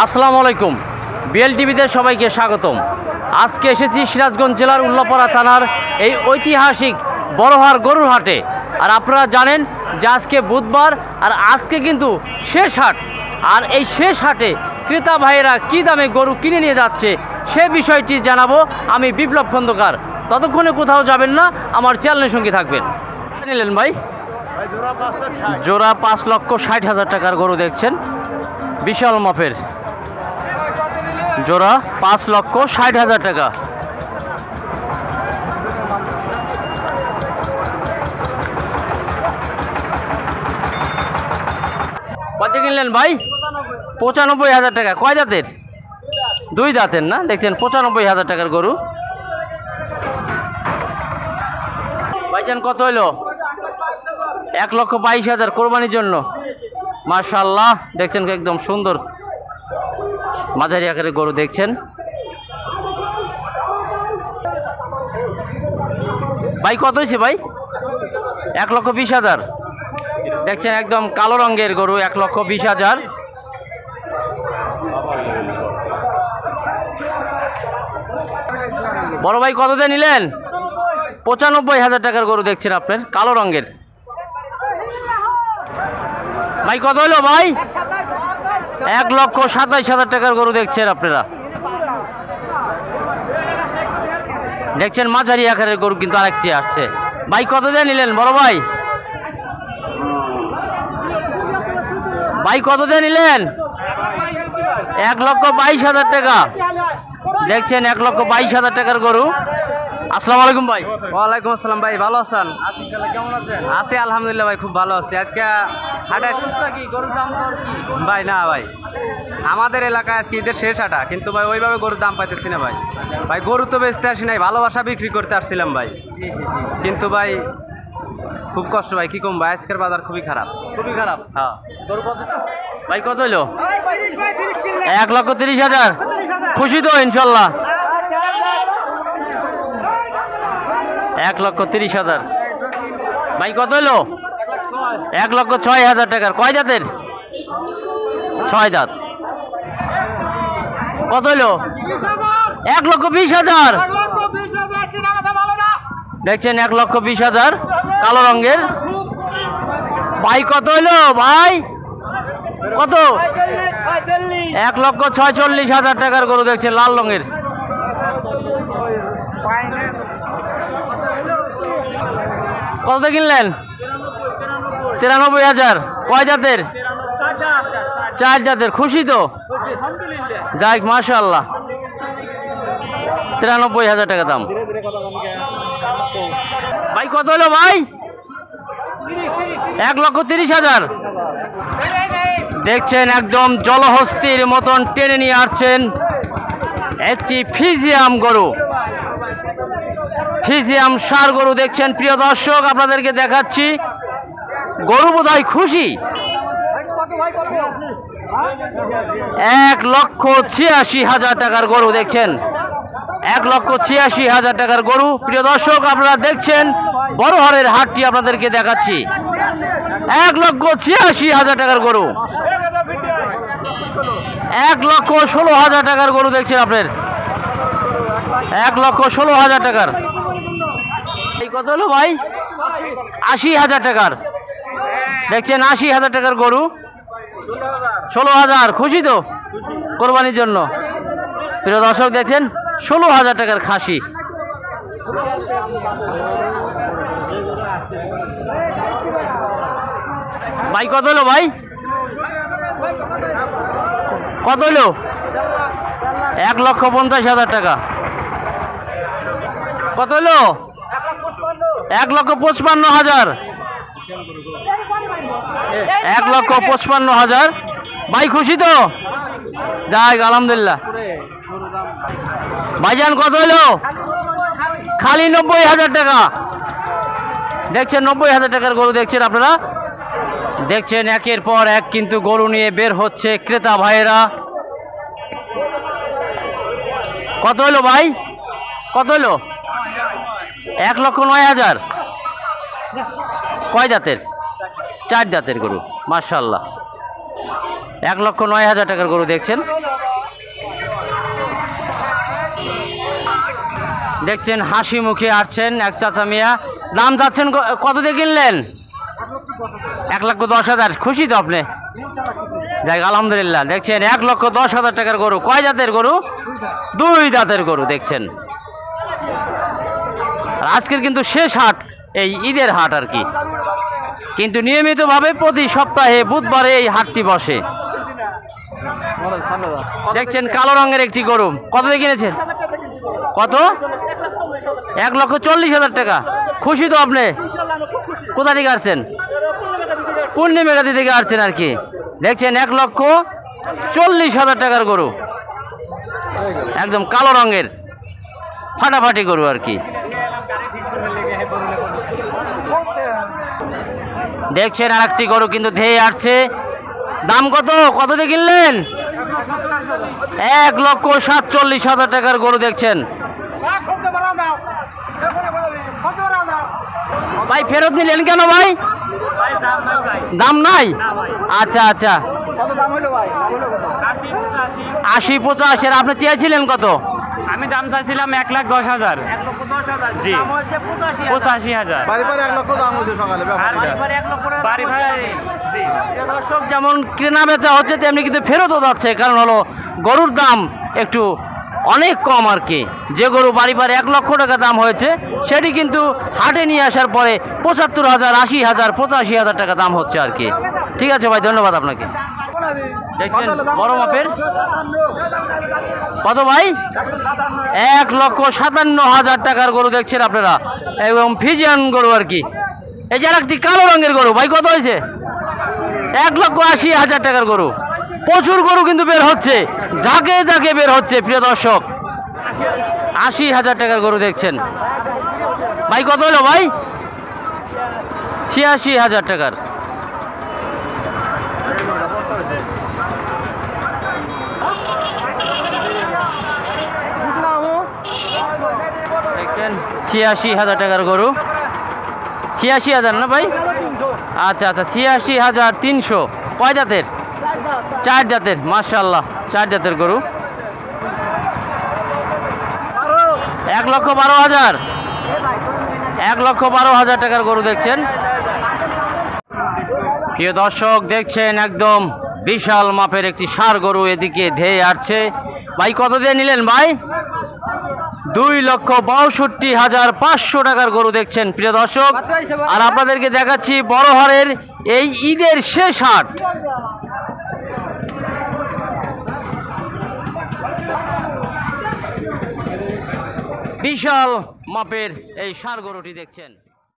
আসসালামু আলাইকুম। বিএল টিভিতে সবাইকে স্বাগতম। আজকে এসেছি সিরাজগঞ্জ জেলার উল্লাপাড়া থানার এই ঐতিহাসিক বড়হার গরুর হাটে। আর আপনারা জানেন যে আজকে বুধবার, আর আজকে কিন্তু শেষ হাট। আর এই শেষ হাটে ক্রেতা ভাইয়েরা কী দামে গরু কিনে নিয়ে যাচ্ছে সে বিষয়টি জানাবো আমি বিপ্লব খন্দকার। ততক্ষণে কোথাও যাবেন না, আমার চ্যানেলের সঙ্গে থাকবেন। নিলেন ভাই? জোড়া 5,60,000 টাকার গরু দেখছেন, বিশাল মাপের জোড়া 5,60,000 টাকা। কত কিনলেন ভাই? 95,000 টাকা। কয় দাঁতের? 2 দাঁতের না? দেখছেন 95,000 টাকার গরু। ভাইজান কত হইলো? 1,22,000 কোরবানির জন্য। মাশাআল্লাহ, দেখছেন একদম সুন্দর মাঝারি আকারের গরু দেখছেন। ভাই কত হয়েছে ভাই? 1,20,000। দেখছেন একদম কালো রঙের গরু, 1,20,000। বড় ভাই কত দিয়ে নিলেন? 95,000 টাকার গরু দেখছেন আপনার, কালো রঙের। ভাই কত হলো ভাই? 1,27,000 টাকার গরু দেখছেন আপনারা। দেখছেন মাঝারি আকারের গরু কিন্তু আরেকটি আসছে। ভাই কত দিয়ে নিলেন বড় ভাই? ভাই কত দিয়ে নিলেন? 1,22,000 টাকা। দেখছেন 1,22,000 টাকার গরু। আসসালামু আলাইকুম ভাই। ওয়ালাইকুম আসসালাম ভাই, ভালো আছেন? কেমন আছেন? আছি আলহামদুলিল্লাহ ভাই, খুব ভালো আছি। আজকে হাটে গরুর দাম দর কি? ভাই না ভাই, আমাদের এলাকায় আজকে ঈদের শেষ হাটা, কিন্তু ভাই ওইভাবে গরুর দাম পাইতেছি না ভাই। ভাই গরু তো বেচতে আসি নাই, ভালোবাসা বিক্রি করতে আসছিলাম ভাই। কিন্তু ভাই খুব কষ্ট ভাই, কি কম ভাই, আজকের বাজার খুবই খারাপ। খুবই খারাপ। হ্যাঁ গরু কত? ভাই কত হইলো? 1,30,000। খুশি তো ইনশাল্লাহ? 1,30,000। ভাই কত হইলো? 1,06,000 টাকার। কয় দাঁতের? 6 দাঁত। কত হইলো? 1,20,000। দেখছেন 1,20,000 কালো রঙের। ভাই কত হইলো ভাই? কত? 1,46,000 টাকার গরু দেখছেন, লাল রঙের। কত কিনলেন? 93,000। কয় জাতের? 4 জাতের। খুশি তো? যাই মাশাআল্লাহ। 93,000 টাকা দাম। ভাই কত হলো ভাই? 1,30,000। দেখছেন একদম জলহস্তির মতন টেনে নিয়ে আসছেন একটি ফ্রিজিয়াম গরু, ফ্রিজিয়াম ষাঁড় গরু দেখছেন। প্রিয় দর্শক, আপনাদেরকে দেখাচ্ছি গরু বোধহয় খুশি। 1,86,000 টাকার গরু দেখছেন, 1,86,000 টাকার গরু। প্রিয় দর্শক, আপনারা দেখছেন বড়হারের হাটটি আপনাদেরকে দেখাচ্ছি। 1,86,000 টাকার গরু, 1,16,000 টাকার গরু দেখছেন আপনার, 1,16,000 টাকার। এই কত হলো ভাই? 80,000 টাকার। দেখছেন 80,000 টাকার গরু, 16,000। খুশি তো কোরবানির জন্য? প্রিয় দর্শক, দেখছেন 16,000 টাকার খাসি। ভাই কত হলো ভাই? কত হলো? 1,50,000 টাকা। কত হলো? 1,55,000। 1,55,000। ভাই খুশি তো? যাই আলহামদুলিল্লাহ। ভাইজান কত হলো? খালি 90,000 টাকা। দেখছেন 90,000 টাকার গরু দেখছেন আপনারা। দেখছেন একের পর এক কিন্তু গরু নিয়ে বের হচ্ছে ক্রেতা ভাইয়েরা। কত হলো ভাই? কত হলো? 1,09,000। কয় দাঁতের? 4 দাঁতের গরু। মাশাআল্লাহ, 1,09,000 টাকার গরু দেখছেন। দেখছেন হাসি মুখে আসছেন এক চাচা মিয়া। দাম যাচ্ছেন কত দিয়ে কিনলেন? 1,10,000। খুশি তো আপনি? যাই আলহামদুলিল্লাহ। দেখছেন 1,10,000 টাকার গরু। কয় জাতের গরু? 2 দাঁতের গরু দেখছেন। আর আজকের কিন্তু শেষ হাট, এই ঈদের হাট আর কি, কিন্তু নিয়মিতভাবে প্রতি সপ্তাহে বুধবারে এই হাটটি বসে। দেখছেন কালো রঙের একটি গরু। কত দিয়ে কিনেছেন? কত? 1,40,000 টাকা। খুশি তো আপনি? কোথা থেকে আসছেন? পূর্ণিমেগাতি থেকে আসছেন আর কি। দেখছেন 1,40,000 টাকার গরু, একদম কালো রঙের ফাটাফাটি গরু আর কি। দেখছেন আর একটি গরু কিন্তু ধেয়ে আসছে। দাম কত? কত দিয়ে কিনলেন? 1,47,000 টাকার গরু দেখছেন। ভাই ফেরত নিলেন কেন ভাই? দাম নাই? আচ্ছা আচ্ছা। 80-85। আপনি চেয়েছিলেন কত? আমি দাম চাইছিলাম 1,10,000। জি 85,000। দর্শক, যেমন কেনা বেচা হচ্ছে তেমনি কিন্তু ফেরতও যাচ্ছে, কারণ হলো গরুর দাম একটু অনেক কম আর কি। যে গরু বাড়ি 1,00,000 টাকা দাম হয়েছে সেটি কিন্তু হাটে নিয়ে আসার পরে 75,000, 80,000, 85,000 টাকা দাম হচ্ছে আর কি। ঠিক আছে ভাই, ধন্যবাদ আপনাকে। দেখছেন বড় মাপের কত ভাই? 1,57,000 টাকার গরু দেখছেন আপনারা, এবং ফিজিয়ান গরু আর কি। এই যে একটি কালো রঙের গরু ভাই, কত হয়েছে? 1,80,000 টাকার গরু। প্রচুর গরু কিন্তু বের হচ্ছে, জাগে জাগে বের হচ্ছে প্রিয় দর্শক। 80,000 টাকার গরু দেখছেন ভাই। কত হলো ভাই? 86,000 টাকার। দেখছেন 86,000 টাকার গরু। 86,000 না ভাই? আচ্ছা আচ্ছা, 86,300। কয় জাতের? 4 জাতের। মাশাআল্লাহ, 4 জাতের গরু। 1,12,000। 1,12,000 টাকার গরু দেখছেন। প্রিয় দর্শক, দেখছেন একদম বিশাল মাপের একটি ষাঁড় গরু এদিকে ধেয়ে আসছে। ভাই কত দিয়ে নিলেন ভাই? 2,62,500 টাকার গরু দেখছেন প্রিয় দর্শক। আর আপনাদেরকে দেখাচ্ছি বড় হারের এই ঈদের শেষ হাট। বিশাল মাপের এই ষাঁড় গরুটি দেখছেন।